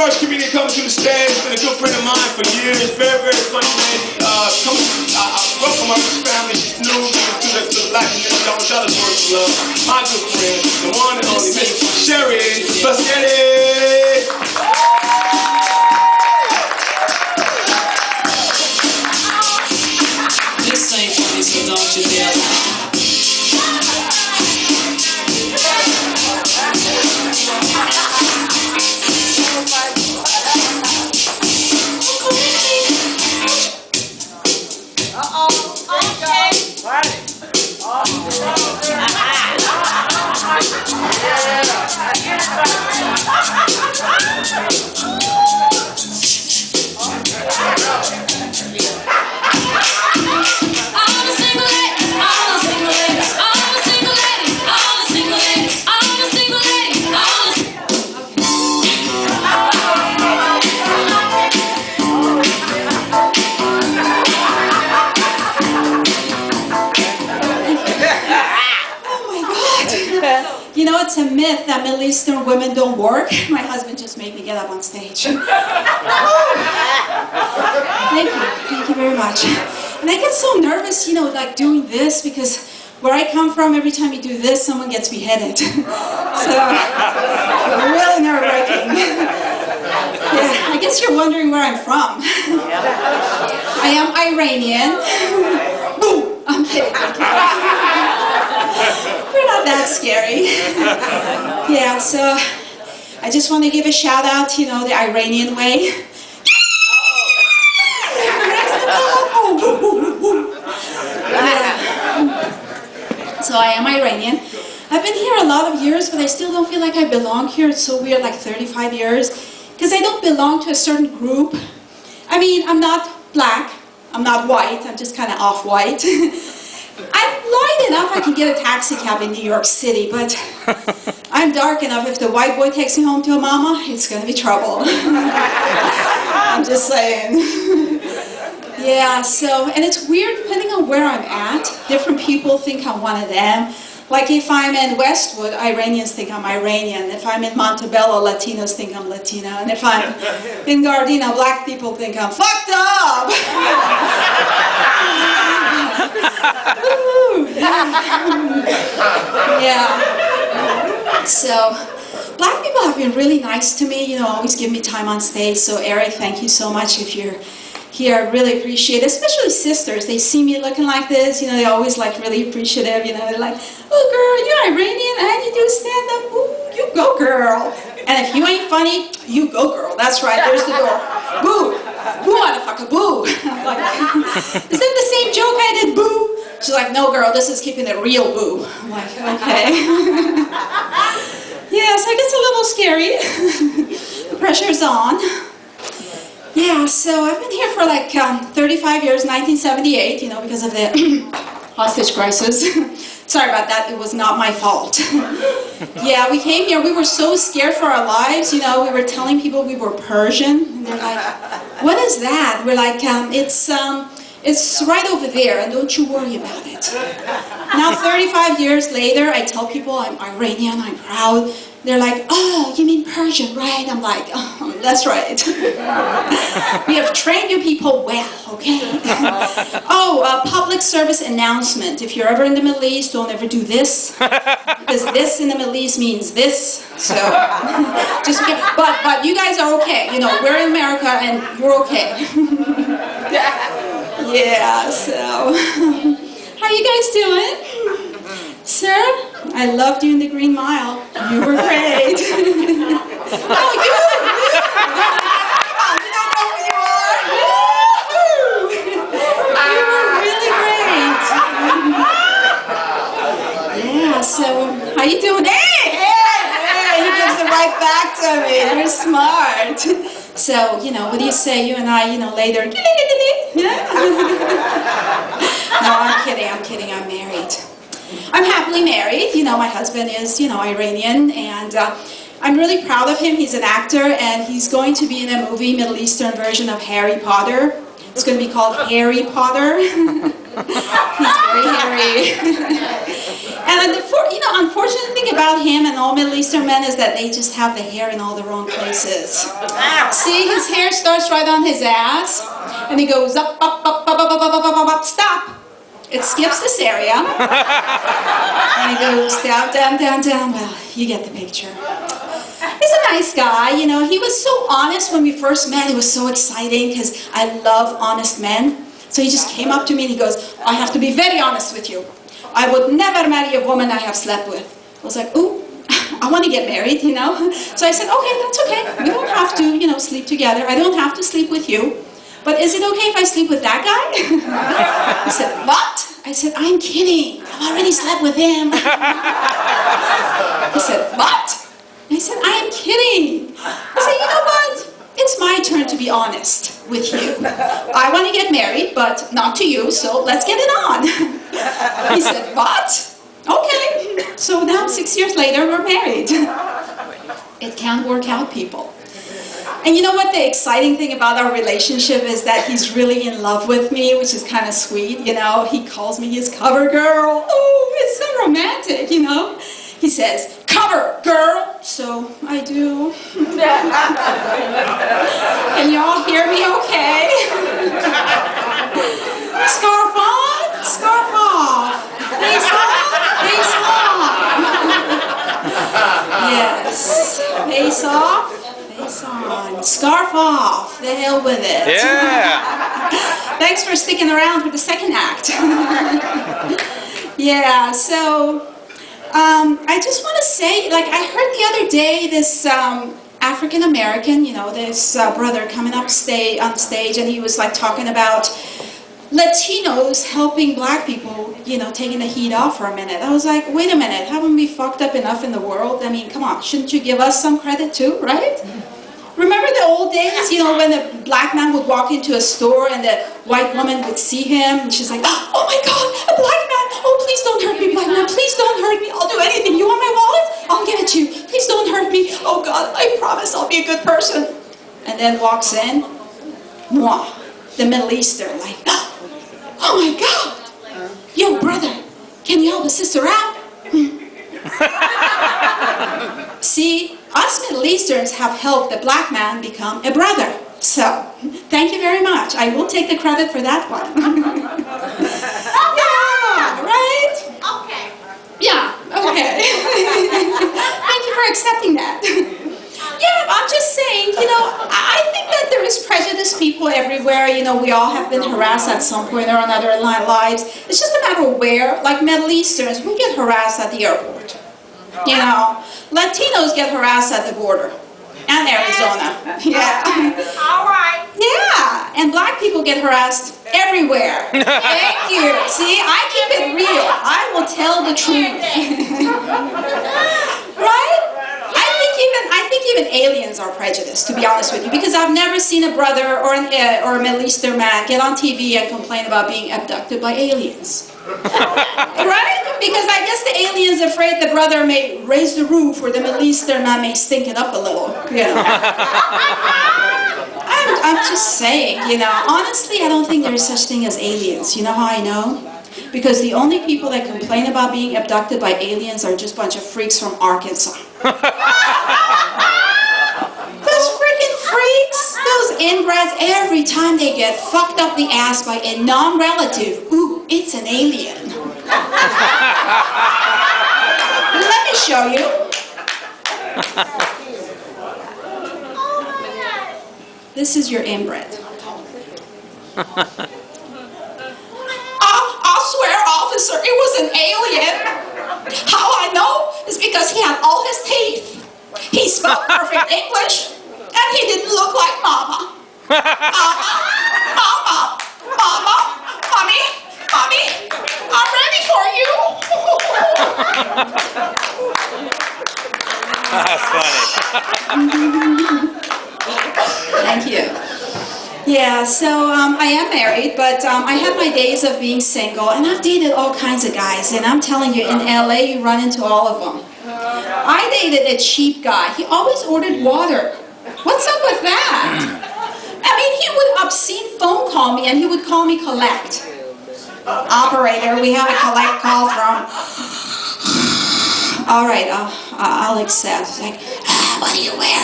first comedian coming to the stage. Been a good friend of mine for years. Very, very funny lady. I grew up with my family. She's new to the Latin community. I wish I was working love. My good friend, the one and only Miss Shari Vasseghi. This ain't funny, so don't you dare lie. You know, it's a myth that Middle Eastern women don't work. My husband just made me get up on stage. Thank you very much. And I get so nervous, you know, like doing this, because where I come from, every time you do this, someone gets beheaded. So, really nerve-wracking. Yeah, I guess you're wondering where I'm from. I am Iranian. Boom! I'm kidding. We're not that scary. Yeah, so I just want to give a shout out, you know, the Iranian way. So I am Iranian. I've been here a lot of years, but I still don't feel like I belong here. It's so weird, like 35 years. Because I don't belong to a certain group. I mean, I'm not black, I'm not white, I'm just kind of off-white. I'm light enough I can get a taxi cab in New York City, but I'm dark enough if the white boy takes me home to a mama, it's going to be trouble. I'm just saying. Yeah, so, and it's weird depending on where I'm at. Different people think I'm one of them. Like if I'm in Westwood, Iranians think I'm Iranian. If I'm in Montebello, Latinos think I'm Latino. And if I'm in Gardena, black people think I'm fucked up. Yeah. So, black people have been really nice to me, you know, always give me time on stage. So Eric, thank you so much if you're here. I really appreciate it, especially sisters. They see me looking like this, you know, they're always like really appreciative, you know, they're like, oh girl, you're Iranian and you do stand-up, ooh, you go girl. And if you ain't funny, you go girl. That's right, there's the door. Boo, boo motherfucker, boo. I'm like, is that the same joke I did, boo? She's like, no girl, this is keeping it real, boo. I'm like, okay. Yeah, so it gets a little scary. The pressure's on. Yeah, so I've been here for like 35 years, 1978, you know, because of the hostage crisis. Sorry about that, it was not my fault. Yeah, we came here, we were so scared for our lives, you know, we were telling people we were Persian, and they're like, what is that? We're like, it's right over there, and don't you worry about it. Now, 35 years later, I tell people I'm Iranian, I'm proud. They're like, oh, you mean Persian, right? I'm like, oh, that's right. We have trained you people well, okay? Oh, public service announcement. If you're ever in the Middle East, don't ever do this. Because this in the Middle East means this. So, just be, but you guys are okay. You know, we're in America and you're okay. Yeah, so, how you guys doing? Sir, I loved you in the Green Mile. You were great. Oh, you don't know who you are? You were really great. Yeah, so, how you doing? Hey, he gives it right back to me. You're smart. So, you know, what do you say? You and I, you know, later. Yeah? No, I'm kidding, I'm married. I'm happily married, you know, my husband is, you know, Iranian, and I'm really proud of him. He's an actor, and he's going to be in a movie, Middle Eastern version of Harry Potter. It's going to be called Harry Potter. He's very hairy. And unfortunate thing about him and all Middle Eastern men is that they just have the hair in all the wrong places. See, his hair starts right on his ass, and he goes up, up, up, up, up, up, up, up, up, up, stop. It skips this area, and he goes down, down, down, down. Well, you get the picture. He's a nice guy, you know. He was so honest when we first met. It was so exciting because I love honest men. So he just came up to me and he goes, I have to be very honest with you. I would never marry a woman I have slept with. I was like, ooh, I want to get married, you know. So I said, okay, that's okay. We don't have to, sleep together. I don't have to sleep with you. But is it okay if I sleep with that guy? He said, what? I said, I'm kidding. I've already slept with him. He said, what? I said, I am kidding. I said, you know what? It's my turn to be honest with you. I want to get married, but not to you, so let's get it on. He said, what? Okay. So now, 6 years later, we're married. It can't work out, people. And you know what the exciting thing about our relationship is that he's really in love with me, which is kind of sweet, you know. He calls me his cover girl. Oh, it's so romantic, you know. He says, cover girl. So I do. Can y'all hear me okay? Scarf on, scarf off. Face on, face on. Yes. Face off. Face on. Scarf off. The hell with it. Yeah. Thanks for sticking around for the second act. Yeah, so I just want to say, like, I heard the other day this African American, this brother coming up on stage, and he was like talking about Latinos helping black people, taking the heat off for a minute. I was like, wait a minute, haven't we fucked up enough in the world? I mean, come on, shouldn't you give us some credit too, right? Remember the old days, when the black man would walk into a store and the white woman would see him, and she's like, oh my God, a black man, oh please don't hurt me, black man, please don't hurt me, I'll do anything. You want my wallet? I'll give it to you. Please don't hurt me. Oh God, I promise I'll be a good person. And then walks in, moi, the Middle Eastern, like, oh my God, yo brother, can you help a sister out? See, us Middle Easterns have helped the black man become a brother. So, thank you very much. I will take the credit for that one. Yeah, right? Okay. Yeah, okay. Thank you for accepting that. Yeah, I'm just saying, I think that there is prejudiced people everywhere. We all have been harassed at some point or another in our lives. It's just a matter of where. Like Middle Easterns, we get harassed at the airport. Latinos get harassed at the border. And Arizona. Yeah. All right. Yeah. And black people get harassed everywhere. Thank you. See, I keep it real. I will tell the truth. Right? I think even aliens are prejudiced, to be honest with you, because I've never seen a brother or a Middle Eastern man get on TV and complain about being abducted by aliens. Right? Because I guess the alien's afraid the brother may raise the roof or the Middle Eastern man may stink it up a little. I'm just saying, honestly, I don't think there's such thing as aliens. You know how I know? Because the only people that complain about being abducted by aliens are just a bunch of freaks from Arkansas. Those freaking freaks, those inbreds, every time they get fucked up the ass by a non-relative, ooh, it's an alien. Let me show you. This is your inbred. I swear, officer, it was an alien. How I know is because he had all his teeth. He spoke perfect English, and he didn't look like Mama. Mama, Mommy, I'm ready for you. That's funny. Thank you. Yeah, so I am married, but I had my days of being single, and I've dated all kinds of guys, and I'm telling you, in LA, you run into all of them. I dated a cheap guy. He always ordered water. What's up with that? I mean, he would obscene phone call me, and he would call me collect. Operator, we have a collect call from... All right, I'll accept. Like, what do you wear?